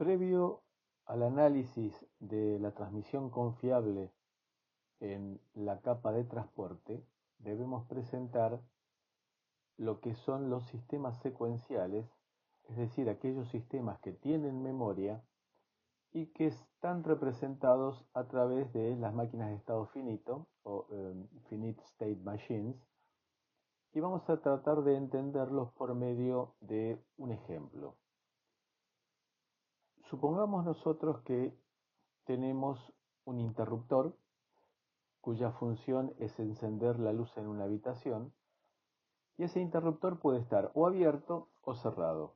Previo al análisis de la transmisión confiable en la capa de transporte, debemos presentar lo que son los sistemas secuenciales, es decir, aquellos sistemas que tienen memoria y que están representados a través de las máquinas de estado finito o finite state machines, y vamos a tratar de entenderlos por medio de un ejemplo. Supongamos nosotros que tenemos un interruptor cuya función es encender la luz en una habitación, y ese interruptor puede estar o abierto o cerrado.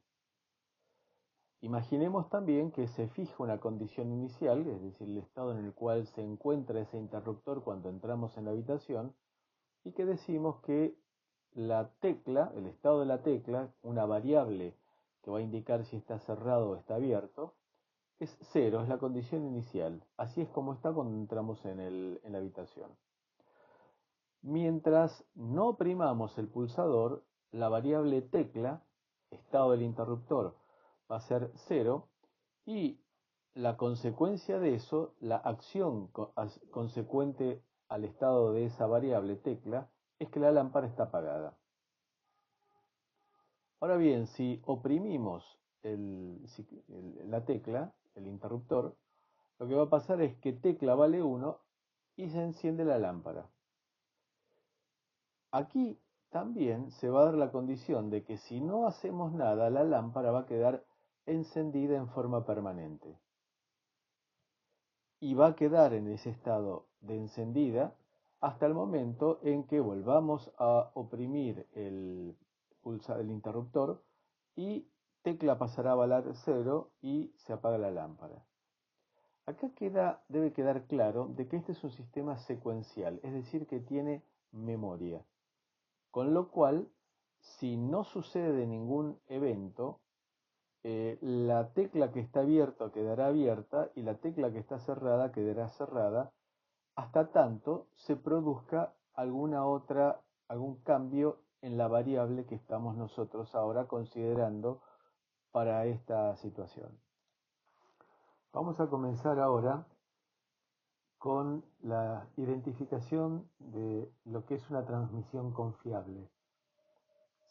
Imaginemos también que se fija una condición inicial, es decir, el estado en el cual se encuentra ese interruptor cuando entramos en la habitación, y que decimos que la tecla, el estado de la tecla, una variable que va a indicar si está cerrado o está abierto, es 0, es la condición inicial. Así es como está cuando entramos en la habitación. Mientras no oprimamos el pulsador, la variable tecla, estado del interruptor, va a ser 0, y la consecuencia de eso, la acción consecuente al estado de esa variable tecla, es que la lámpara está apagada. Ahora bien, si oprimimos la tecla, el interruptor, lo que va a pasar es que tecla vale 1 y se enciende la lámpara. Aquí también se va a dar la condición de que si no hacemos nada, la lámpara va a quedar encendida en forma permanente. Y va a quedar en ese estado de encendida hasta el momento en que volvamos a oprimir el interruptor y tecla pasará a valer 0 y se apaga la lámpara. Acá debe quedar claro de que este es un sistema secuencial, es decir, que tiene memoria. Con lo cual, si no sucede ningún evento, la tecla que está abierta quedará abierta y la tecla que está cerrada quedará cerrada hasta tanto se produzca algún cambio en la variable que estamos nosotros ahora considerando para esta situación. Vamos a comenzar ahora con la identificación de lo que es una transmisión confiable.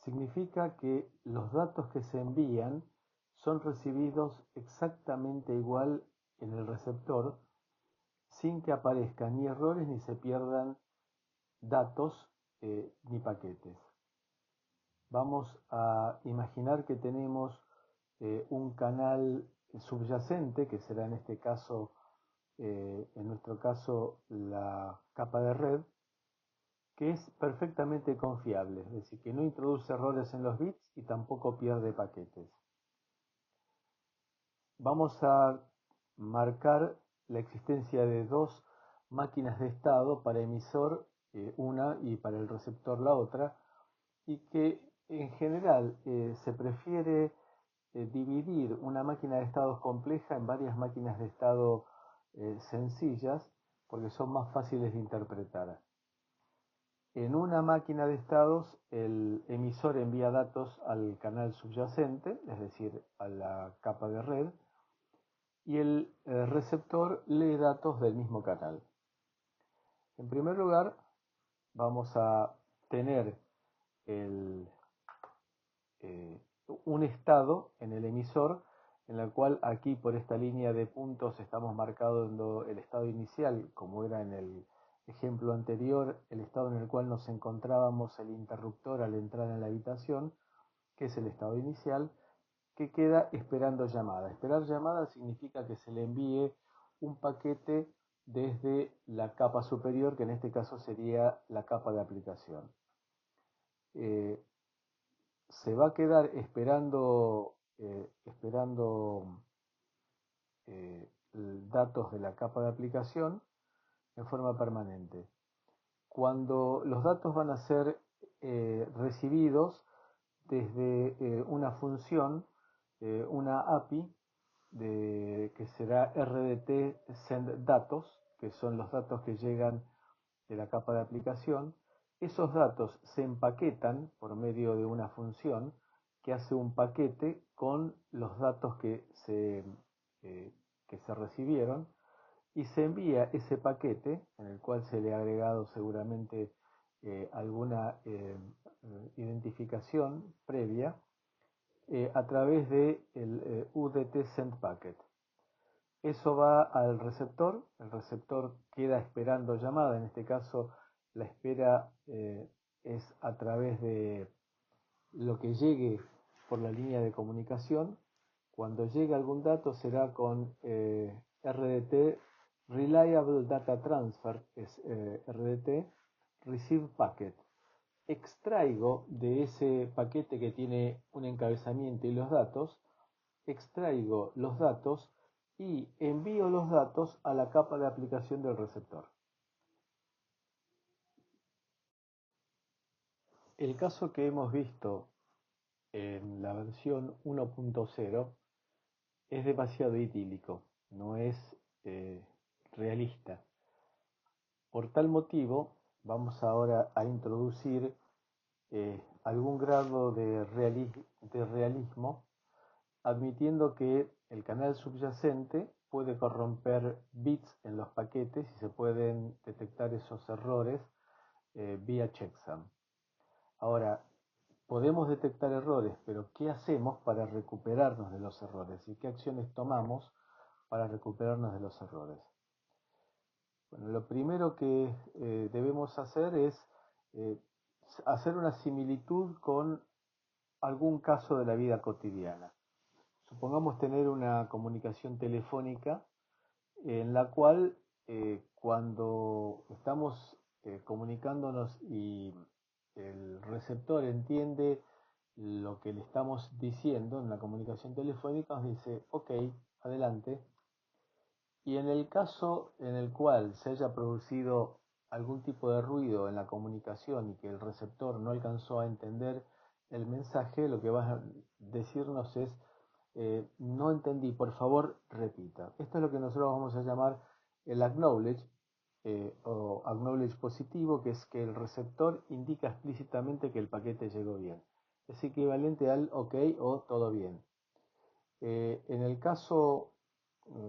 Significa que los datos que se envían son recibidos exactamente igual en el receptor, sin que aparezcan ni errores ni se pierdan datos ni paquetes. Vamos a imaginar que tenemos un canal subyacente, que será en este caso, en nuestro caso, la capa de red, que es perfectamente confiable, es decir, que no introduce errores en los bits y tampoco pierde paquetes. Vamos a marcar la existencia de dos máquinas de estado para emisor una y para el receptor la otra, y que en general se prefiere dividir una máquina de estados compleja en varias máquinas de estado sencillas, porque son más fáciles de interpretar. En una máquina de estados, el emisor envía datos al canal subyacente, es decir, a la capa de red, y el receptor lee datos del mismo canal. En primer lugar, vamos a tener un estado en el emisor, en el cual aquí por esta línea de puntos estamos marcando el estado inicial, como era en el ejemplo anterior, el estado en el cual nos encontrábamos el interruptor al entrar en la habitación, que es el estado inicial, que queda esperando llamada. Esperar llamada significa que se le envíe un paquete desde la capa superior, que en este caso sería la capa de aplicación. Se va a quedar esperando datos de la capa de aplicación en forma permanente. Cuando los datos van a ser recibidos desde una función, una API, que será RDT send datos, que son los datos que llegan de la capa de aplicación, esos datos se empaquetan por medio de una función que hace un paquete con los datos que se que se recibieron y se envía ese paquete, en el cual se le ha agregado seguramente alguna identificación previa, a través del UDT Send Packet. Eso va al receptor, el receptor queda esperando llamada, en este caso la espera es a través de lo que llegue por la línea de comunicación. Cuando llegue algún dato será con RDT, Reliable Data Transfer, es RDT, Receive Packet. Extraigo de ese paquete que tiene un encabezamiento y los datos, extraigo los datos y envío los datos a la capa de aplicación del receptor. El caso que hemos visto en la versión 1.0 es demasiado idílico, no es realista. Por tal motivo, vamos ahora a introducir algún grado de realismo, admitiendo que el canal subyacente puede corromper bits en los paquetes y se pueden detectar esos errores vía checksum. Ahora, podemos detectar errores, pero ¿qué hacemos para recuperarnos de los errores? ¿Y qué acciones tomamos para recuperarnos de los errores? Bueno, lo primero que debemos hacer es hacer una similitud con algún caso de la vida cotidiana. Supongamos tener una comunicación telefónica en la cual cuando estamos comunicándonos y el receptor entiende lo que le estamos diciendo en la comunicación telefónica, nos dice, ok, adelante. Y en el caso en el cual se haya producido algún tipo de ruido en la comunicación y que el receptor no alcanzó a entender el mensaje, lo que va a decirnos es, no entendí, por favor repita. Esto es lo que nosotros vamos a llamar el acknowledge o acknowledge positivo, que es que el receptor indica explícitamente que el paquete llegó bien. Es equivalente al ok o todo bien. En el caso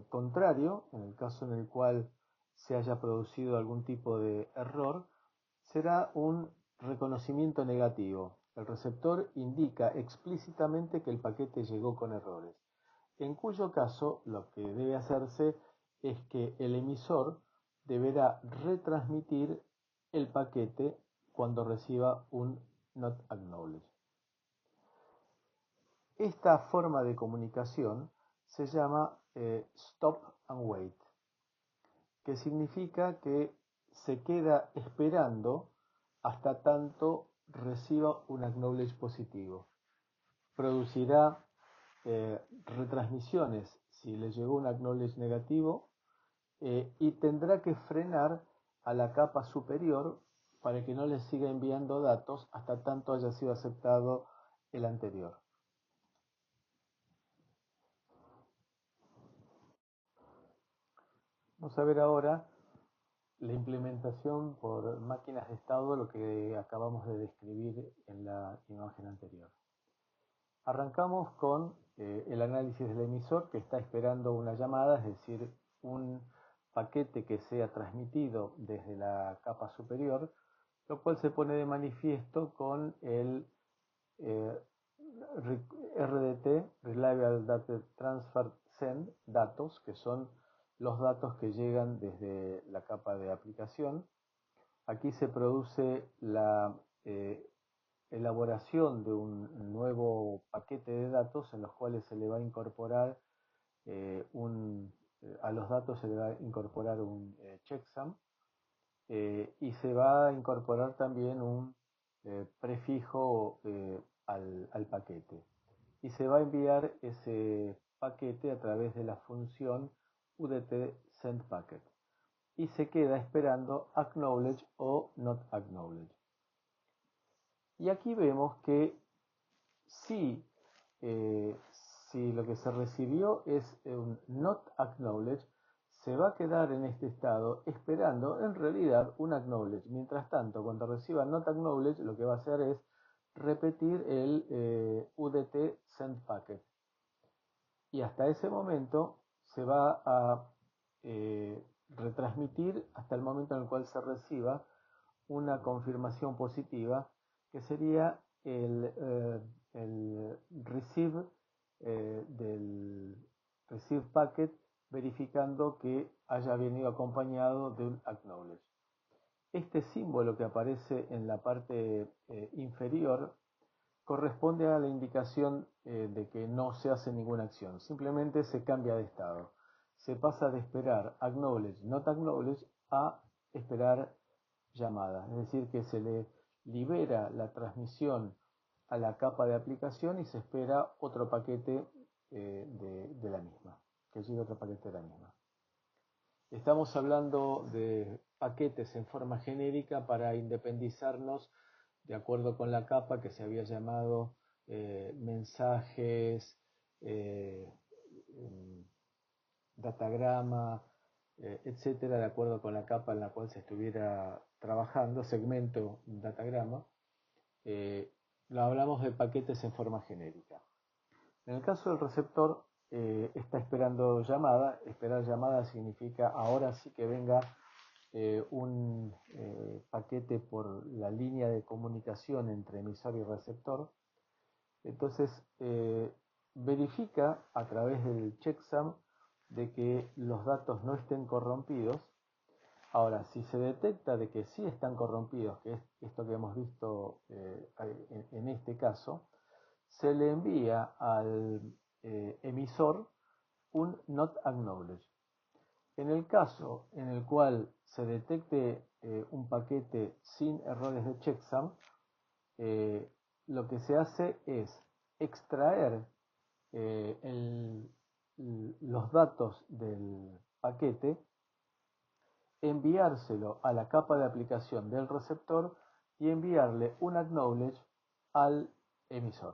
contrario, en el caso en el cual se haya producido algún tipo de error, será un reconocimiento negativo. El receptor indica explícitamente que el paquete llegó con errores, en cuyo caso lo que debe hacerse es que el emisor deberá retransmitir el paquete cuando reciba un not acknowledged. Esta forma de comunicación se llama stop and wait, que significa que se queda esperando hasta tanto reciba un acknowledge positivo. Producirá retransmisiones si le llegó un acknowledge negativo y tendrá que frenar a la capa superior para que no le siga enviando datos hasta tanto haya sido aceptado el anterior. Vamos a ver ahora la implementación por máquinas de estado, lo que acabamos de describir en la imagen anterior. Arrancamos con el análisis del emisor, que está esperando una llamada, es decir, un paquete que sea transmitido desde la capa superior, lo cual se pone de manifiesto con el RDT, Reliable Data Transfer Send, datos, que son los datos que llegan desde la capa de aplicación. Aquí se produce la elaboración de un nuevo paquete de datos en los cuales se le va a incorporar a los datos se le va a incorporar un checksum y se va a incorporar también un prefijo al paquete. Y se va a enviar ese paquete a través de la función UDT send packet. Y se queda esperando acknowledge o not acknowledge. Y aquí vemos que si, si lo que se recibió es un not acknowledge, se va a quedar en este estado esperando en realidad un acknowledge. Mientras tanto, cuando reciba not acknowledge, lo que va a hacer es repetir el UDT send packet. Y hasta ese momento se va a retransmitir hasta el momento en el cual se reciba una confirmación positiva, que sería el receive del receive packet, verificando que haya venido acompañado de un acknowledge. Este símbolo que aparece en la parte inferior corresponde a la indicación de que no se hace ninguna acción, simplemente se cambia de estado. Se pasa de esperar acknowledge, not acknowledge, a esperar llamada, es decir, que se le libera la transmisión a la capa de aplicación y se espera otro paquete de la misma, que llegue otro paquete de la misma. Estamos hablando de paquetes en forma genérica para independizarnos de acuerdo con la capa que se había llamado mensajes, eh, datagrama, etcétera, de acuerdo con la capa en la cual se estuviera trabajando, segmento, datagrama. Lo hablamos de paquetes en forma genérica. En el caso del receptor, está esperando llamada. Esperar llamada significa ahora sí que venga un paquete por la línea de comunicación entre emisor y receptor. Entonces, verifica a través del checksum de que los datos no estén corrompidos. Ahora, si se detecta de que sí están corrompidos, que es esto que hemos visto en este caso, se le envía al emisor un not acknowledge. En el caso en el cual se detecte un paquete sin errores de checksum, lo que se hace es extraer los datos del paquete, enviárselo a la capa de aplicación del receptor y enviarle un acknowledge al emisor.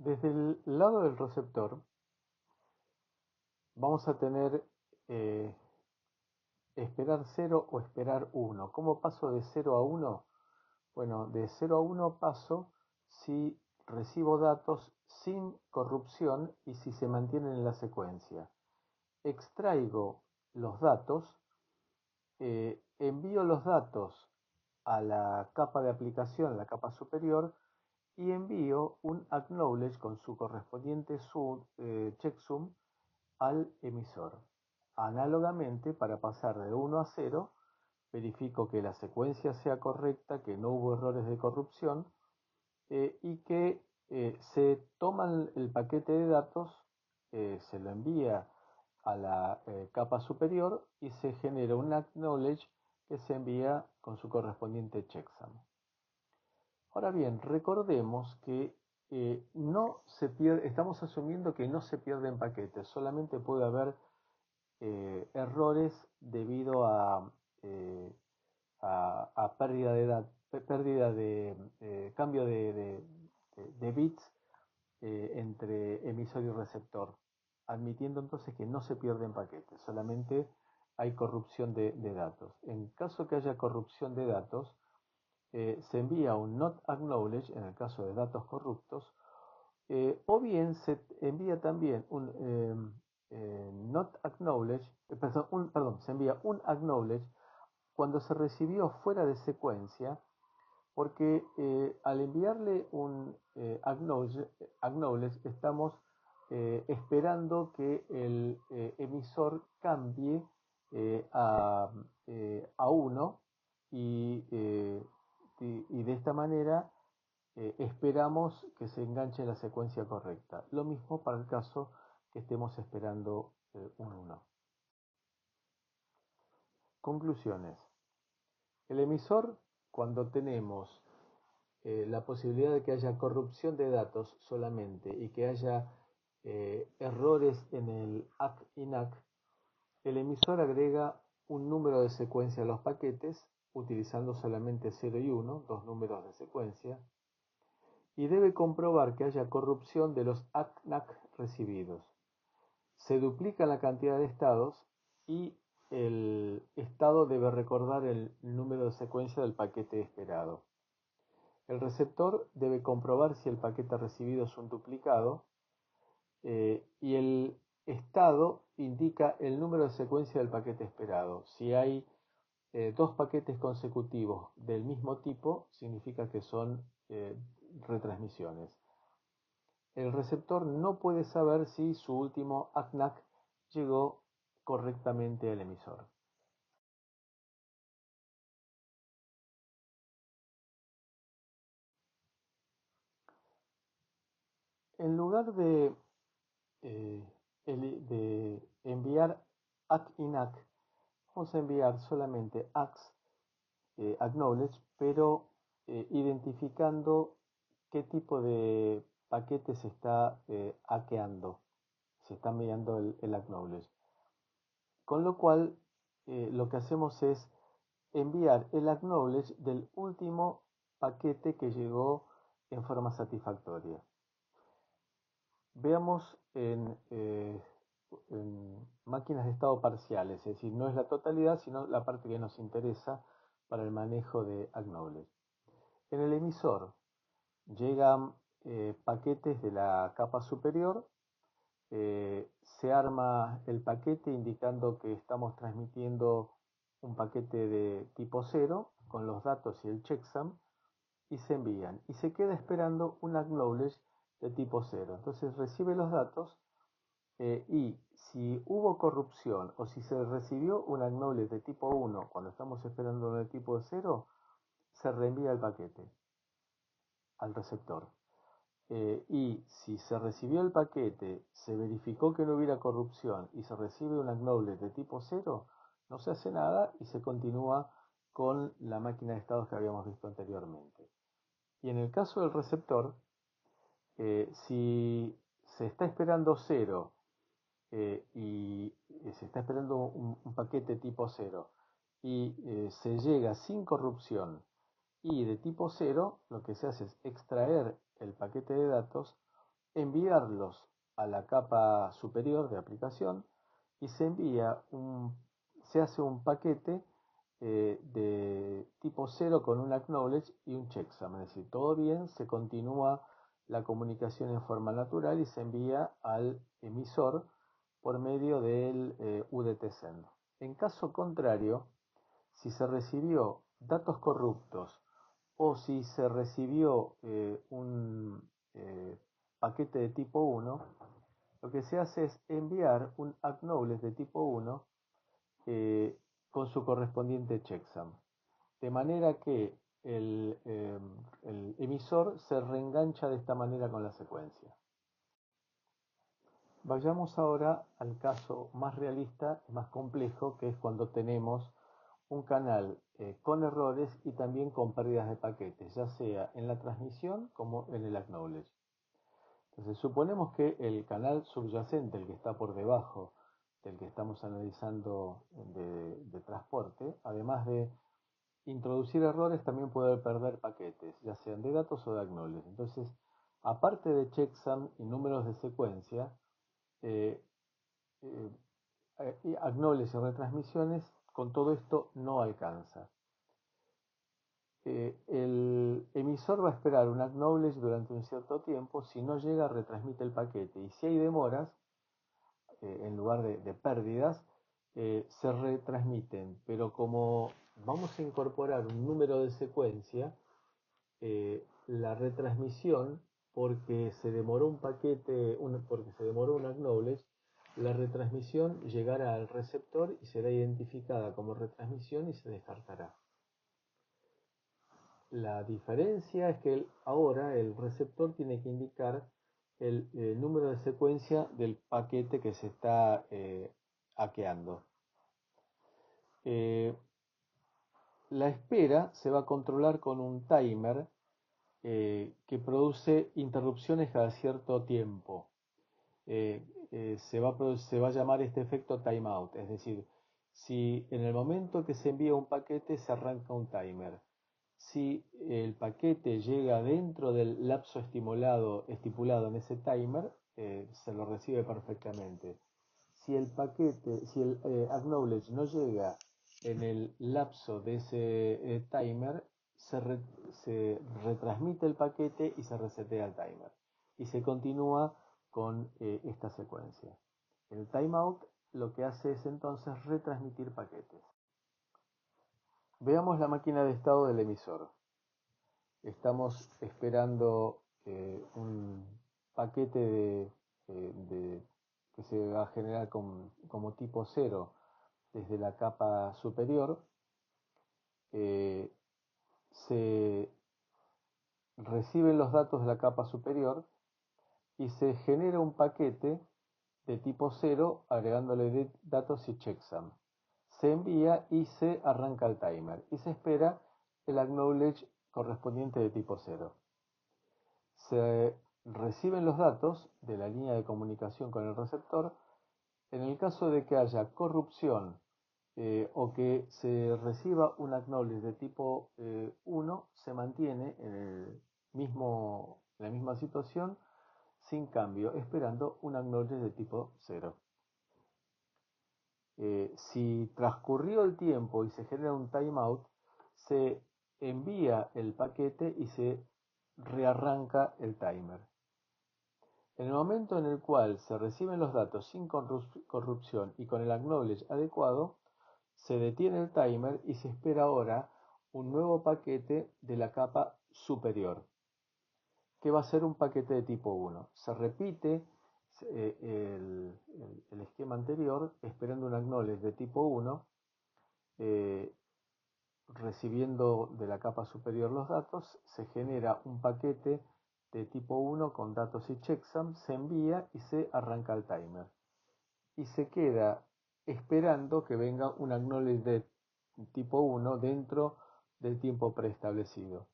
Desde el lado del receptor vamos a tener esperar 0 o esperar 1. ¿Cómo paso de 0 a 1? Bueno, de 0 a 1 paso si recibo datos sin corrupción y si se mantienen en la secuencia. Extraigo los datos, envío los datos a la capa de aplicación, a la capa superior, y envío un acknowledge con su correspondiente checksum al emisor. Análogamente, para pasar de 1 a 0, verifico que la secuencia sea correcta, que no hubo errores de corrupción y que se toma el paquete de datos, se lo envía a la capa superior y se genera un acknowledge que se envía con su correspondiente checksum. Ahora bien, recordemos que no se pierde, estamos asumiendo que no se pierden paquetes, solamente puede haber errores debido a pérdida de cambio de bits entre emisor y receptor, admitiendo entonces que no se pierden paquetes, solamente hay corrupción de datos. En caso que haya corrupción de datos, se envía un not acknowledge en el caso de datos corruptos, o bien se envía también un not acknowledge, se envía un acknowledge cuando se recibió fuera de secuencia, porque al enviarle un acknowledge estamos esperando que el emisor cambie a 1 y de esta manera esperamos que se enganche en la secuencia correcta. Lo mismo para el caso que estemos esperando un 1. Conclusiones. El emisor, cuando tenemos la posibilidad de que haya corrupción de datos solamente y que haya errores en el ACK-INACK, el emisor agrega un número de secuencia a los paquetes utilizando solamente 0 y 1, dos números de secuencia, y debe comprobar que haya corrupción de los ACK-NACK recibidos. Se duplica la cantidad de estados y el estado debe recordar el número de secuencia del paquete esperado. El receptor debe comprobar si el paquete recibido es un duplicado y el estado indica el número de secuencia del paquete esperado. Si hay dos paquetes consecutivos del mismo tipo, significa que son retransmisiones. El receptor no puede saber si su último ACK-NACK llegó correctamente al emisor. En lugar eh, de enviar ACK-INACK, vamos a enviar solamente acknowledge, pero identificando qué tipo de paquete se está hackeando, se está enviando el acknowledge. Con lo cual, lo que hacemos es enviar el acknowledge del último paquete que llegó en forma satisfactoria. Veamos en máquinas de estado parciales, es decir, no es la totalidad, sino la parte que nos interesa para el manejo de acknowledge. En el emisor llegan paquetes de la capa superior, se arma el paquete indicando que estamos transmitiendo un paquete de tipo 0 con los datos y el checksum y se envían y se queda esperando un acknowledge de tipo 0. Entonces recibe los datos y si hubo corrupción o si se recibió un acknowledge de tipo 1 cuando estamos esperando uno de tipo 0, se reenvía el paquete al receptor. Y si se recibió el paquete, se verificó que no hubiera corrupción y se recibe un acknowledge de tipo 0, no se hace nada y se continúa con la máquina de estados que habíamos visto anteriormente. Y en el caso del receptor, si se está esperando 0 y se está esperando un paquete tipo 0 y se llega sin corrupción y de tipo 0, lo que se hace es extraer el paquete de datos, enviarlos a la capa superior de aplicación y se hace un paquete de tipo 0 con un acknowledge y un checksum, es decir, todo bien, se continúa la comunicación en forma natural y se envía al emisor por medio del UDT-send. En caso contrario, si se recibió datos corruptos o si se recibió un paquete de tipo 1, lo que se hace es enviar un acknowledge de tipo 1 eh, con su correspondiente checksum. De manera que el emisor se reengancha de esta manera con la secuencia. Vayamos ahora al caso más realista y más complejo, que es cuando tenemos un canal con errores y también con pérdidas de paquetes, ya sea en la transmisión como en el acknowledge. Entonces, suponemos que el canal subyacente, el que está por debajo del que estamos analizando de transporte, además de introducir errores, también puede perder paquetes, ya sean de datos o de acknowledge. Entonces, aparte de checksum y números de secuencia, eh, acknowledge y retransmisiones, con todo esto no alcanza. El emisor va a esperar un acknowledge durante un cierto tiempo. Si no llega, retransmite el paquete, y si hay demoras, en lugar de pérdidas, se retransmiten, pero como vamos a incorporar un número de secuencia, la retransmisión, porque se demoró un paquete, porque se demoró un acknowledge, la retransmisión llegará al receptor y será identificada como retransmisión y se descartará. La diferencia es que ahora el receptor tiene que indicar el número de secuencia del paquete que se está hackeando. La espera se va a controlar con un timer que produce interrupciones cada cierto tiempo. Se va a llamar este efecto timeout, es decir, si en el momento que se envía un paquete se arranca un timer, si el paquete llega dentro del lapso estipulado en ese timer, se lo recibe perfectamente. Si el acknowledge no llega en el lapso de ese timer, se retransmite el paquete y se resetea el timer. Y se continúa con esta secuencia. El timeout lo que hace es entonces retransmitir paquetes. Veamos la máquina de estado del emisor. Estamos esperando un paquete que se va a generar como tipo 0 desde la capa superior. Se reciben los datos de la capa superior y se genera un paquete de tipo 0 agregándole datos y checksum. Se envía y se arranca el timer y se espera el acknowledge correspondiente de tipo 0. Se reciben los datos de la línea de comunicación con el receptor. En el caso de que haya corrupción o que se reciba un acknowledge de tipo 1, se mantiene en la misma situación sin cambio, esperando un acknowledge de tipo 0. Si transcurrió el tiempo y se genera un timeout, se envía el paquete y se rearranca el timer. En el momento en el cual se reciben los datos sin corrupción y con el acknowledge adecuado, se detiene el timer y se espera ahora un nuevo paquete de la capa superior, que va a ser un paquete de tipo 1. Se repite el esquema anterior, esperando un acknowledge de tipo 1, recibiendo de la capa superior los datos, se genera un paquete de tipo 1 con datos y checksum, se envía y se arranca el timer. Y se queda esperando que venga un acknowledge de tipo 1 dentro del tiempo preestablecido.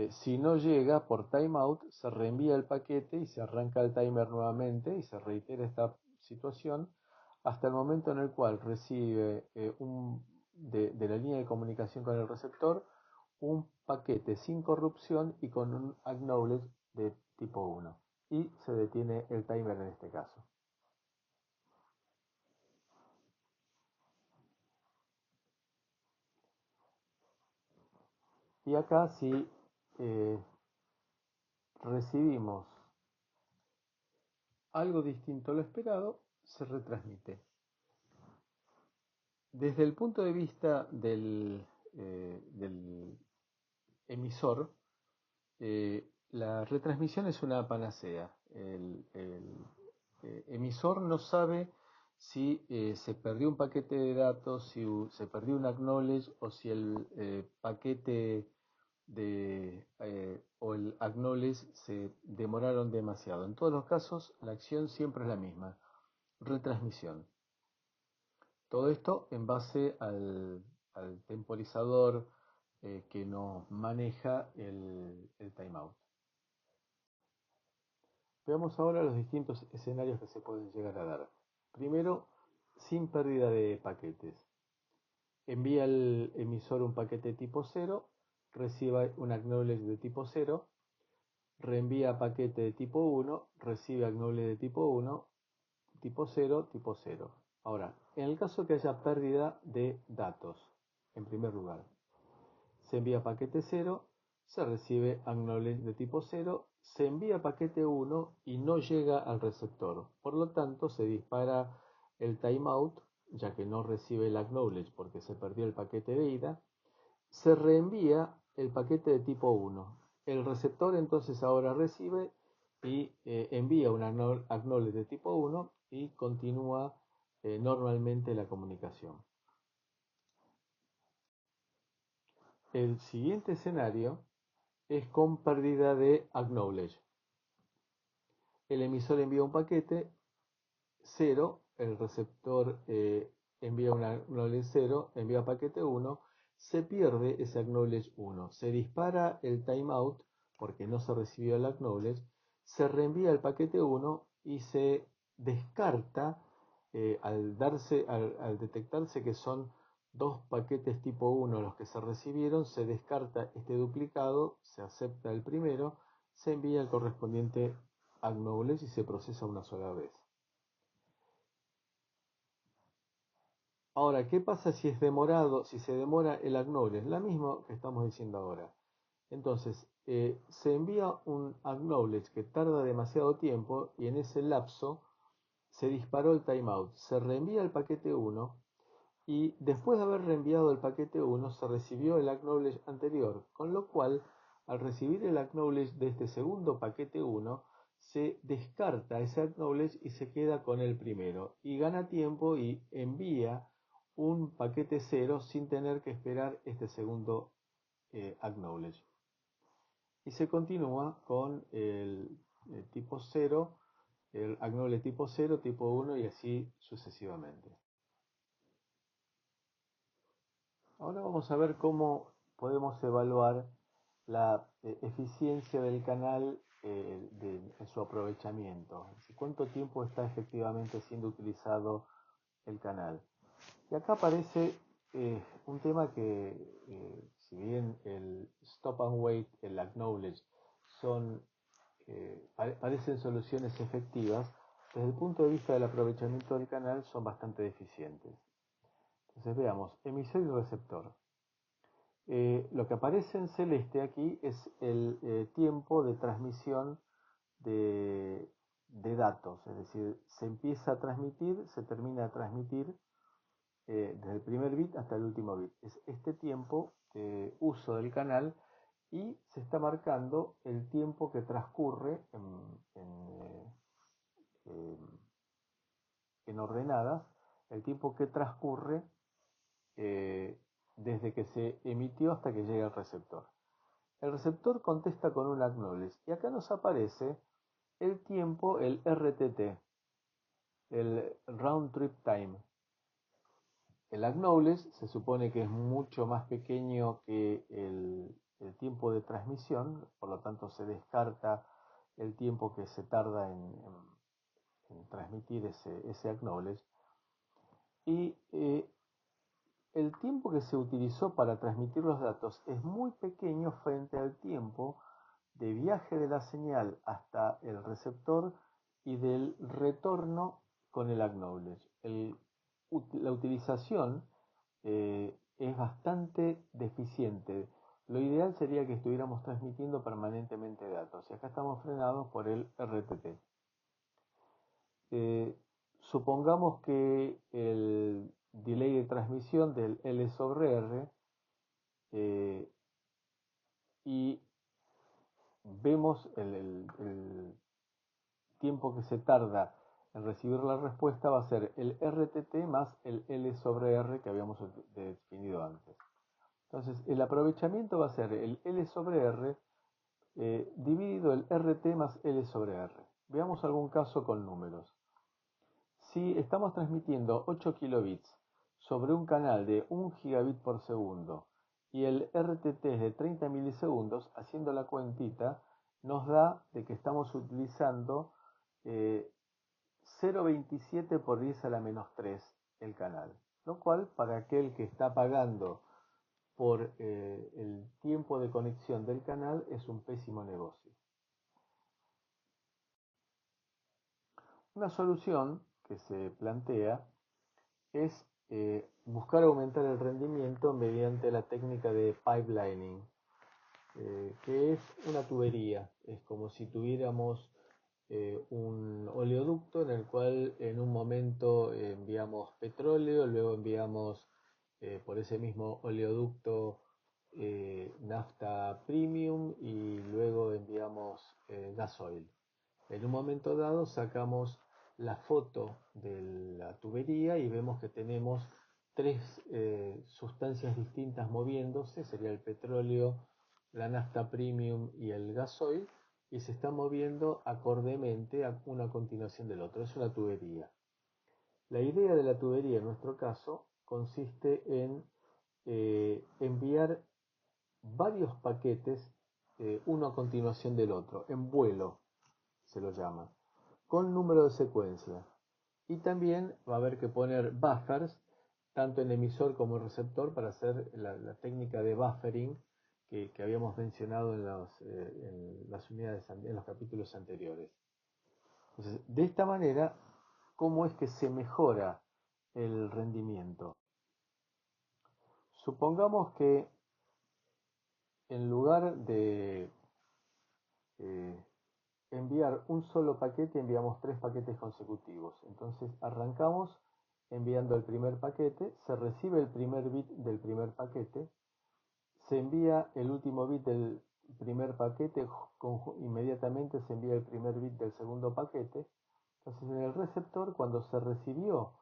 Si no llega por timeout, se reenvía el paquete y se arranca el timer nuevamente y se reitera esta situación hasta el momento en el cual recibe de la línea de comunicación con el receptor un paquete sin corrupción y con un acknowledge de tipo 1. y se detiene el timer en este caso. Y acá si recibimos algo distinto a lo esperado, se retransmite. Desde el punto de vista del emisor, la retransmisión es una panacea. El emisor no sabe si se perdió un paquete de datos, si se perdió un acknowledge o si el paquete o el acknowledge se demoraron demasiado. En todos los casos, la acción siempre es la misma, retransmisión. Todo esto en base al temporizador que nos maneja el timeout. Veamos ahora los distintos escenarios que se pueden llegar a dar. Primero, sin pérdida de paquetes. Envía el emisor un paquete tipo 0, recibe un acknowledge de tipo 0, reenvía paquete de tipo 1, recibe acknowledge de tipo 1, tipo 0, tipo 0. Ahora, en el caso que haya pérdida de datos, en primer lugar, se envía paquete 0, se recibe acknowledge de tipo 0, se envía paquete 1 y no llega al receptor. Por lo tanto, se dispara el timeout, ya que no recibe el acknowledge porque se perdió el paquete de ida. Se reenvía el paquete de tipo 1. El receptor entonces ahora recibe y envía un acknowledge de tipo 1 y continúa normalmente la comunicación. El siguiente escenario es con pérdida de acknowledge. El emisor envía un paquete 0, el receptor envía un acknowledge 0, envía paquete 1, se pierde ese acknowledge 1, se dispara el timeout porque no se recibió el acknowledge, se reenvía el paquete 1 y se descarta al detectarse que son dos paquetes tipo 1 los que se recibieron, se descarta este duplicado, se acepta el primero, se envía el correspondiente acknowledge y se procesa una sola vez. Ahora, ¿qué pasa si es demorado, si se demora el acknowledge? La misma que estamos diciendo ahora. Entonces, se envía un acknowledge que tarda demasiado tiempo y en ese lapso se disparó el timeout. Se reenvía el paquete 1 y después de haber reenviado el paquete 1 se recibió el acknowledge anterior, con lo cual al recibir el acknowledge de este segundo paquete 1 se descarta ese acknowledge y se queda con el primero y gana tiempo y envía un paquete 0 sin tener que esperar este segundo acknowledge. Y se continúa con el tipo 0, el acknowledge tipo 0, tipo 1 y así sucesivamente. Ahora vamos a ver cómo podemos evaluar la eficiencia del canal en su aprovechamiento. Cuánto tiempo está efectivamente siendo utilizado el canal. Y acá aparece un tema que, si bien el stop and wait, el acknowledge, parecen soluciones efectivas, desde el punto de vista del aprovechamiento del canal son bastante deficientes. Entonces veamos, emisor y receptor. Lo que aparece en celeste aquí es el tiempo de transmisión de datos, es decir, se empieza a transmitir, se termina de transmitir desde el primer bit hasta el último bit. Es este tiempo de uso del canal y se está marcando el tiempo que transcurre en ordenadas, el tiempo que transcurre eh, desde que se emitió hasta que llega al receptor. El receptor contesta con un acknowledge y acá nos aparece el tiempo, el RTT, el Round Trip Time. El acknowledge se supone que es mucho más pequeño que el tiempo de transmisión, por lo tanto se descarta el tiempo que se tarda en transmitir ese acknowledge. Y el tiempo que se utilizó para transmitir los datos es muy pequeño frente al tiempo de viaje de la señal hasta el receptor y del retorno con el acknowledge. La utilización es bastante deficiente. Lo ideal sería que estuviéramos transmitiendo permanentemente datos. Y acá estamos frenados por el RTT. Supongamos que el delay de transmisión del L sobre R y vemos el tiempo que se tarda en recibir la respuesta va a ser el RTT más el L sobre R que habíamos definido antes. Entonces, el aprovechamiento va a ser el L sobre R dividido el RT más L sobre R. Veamos algún caso con números. Si estamos transmitiendo 8 kilobits sobre un canal de 1 gigabit por segundo y el RTT es de 30 milisegundos, haciendo la cuentita, nos da de que estamos utilizando 0,27 por 10 a la menos 3 el canal, lo cual para aquel que está pagando por el tiempo de conexión del canal es un pésimo negocio. Una solución que se plantea es buscar aumentar el rendimiento mediante la técnica de pipelining, que es una tubería. Es como si tuviéramos un oleoducto en el cual en un momento enviamos petróleo, luego enviamos por ese mismo oleoducto nafta premium y luego enviamos gasoil. En un momento dado sacamos la foto de la tubería y vemos que tenemos tres sustancias distintas moviéndose, sería el petróleo, la nafta premium y el gasoil, y se está moviendo acordemente a una continuación del otro. Es una tubería. La idea de la tubería en nuestro caso consiste en enviar varios paquetes, uno a continuación del otro, en vuelo se lo llama, con número de secuencia. Y también va a haber que poner buffers, tanto en emisor como en receptor, para hacer la técnica de buffering que habíamos mencionado en las unidades, en los capítulos anteriores. Entonces, de esta manera, ¿cómo es que se mejora el rendimiento? Supongamos que en lugar de enviar un solo paquete, enviamos 3 paquetes consecutivos. Entonces arrancamos enviando el primer paquete, se recibe el primer bit del primer paquete, se envía el último bit del primer paquete, inmediatamente se envía el primer bit del segundo paquete. Entonces en el receptor, cuando se recibió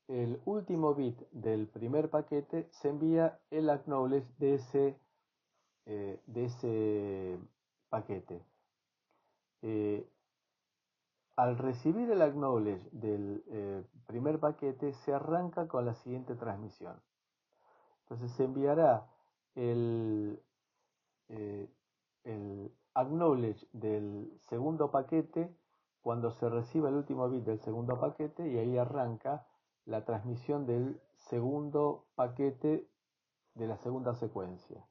el último bit del primer paquete, se envía el acknowledge de ese paquete. Al recibir el acknowledge del primer paquete, se arranca con la siguiente transmisión. Entonces se enviará el acknowledge del segundo paquete cuando se reciba el último bit del segundo paquete, y ahí arranca la transmisión del segundo paquete de la segunda secuencia.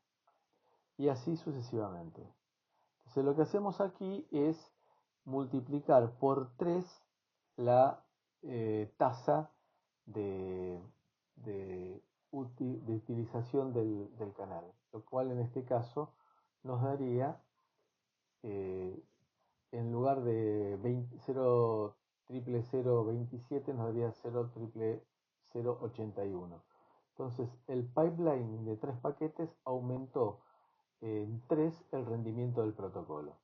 Y así sucesivamente. Entonces lo que hacemos aquí es multiplicar por 3 la tasa de, de utilización del canal, lo cual en este caso nos daría, en lugar de 0,00027, nos daría 0,00081. Entonces el pipeline de 3 paquetes aumentó en 3 el rendimiento del protocolo.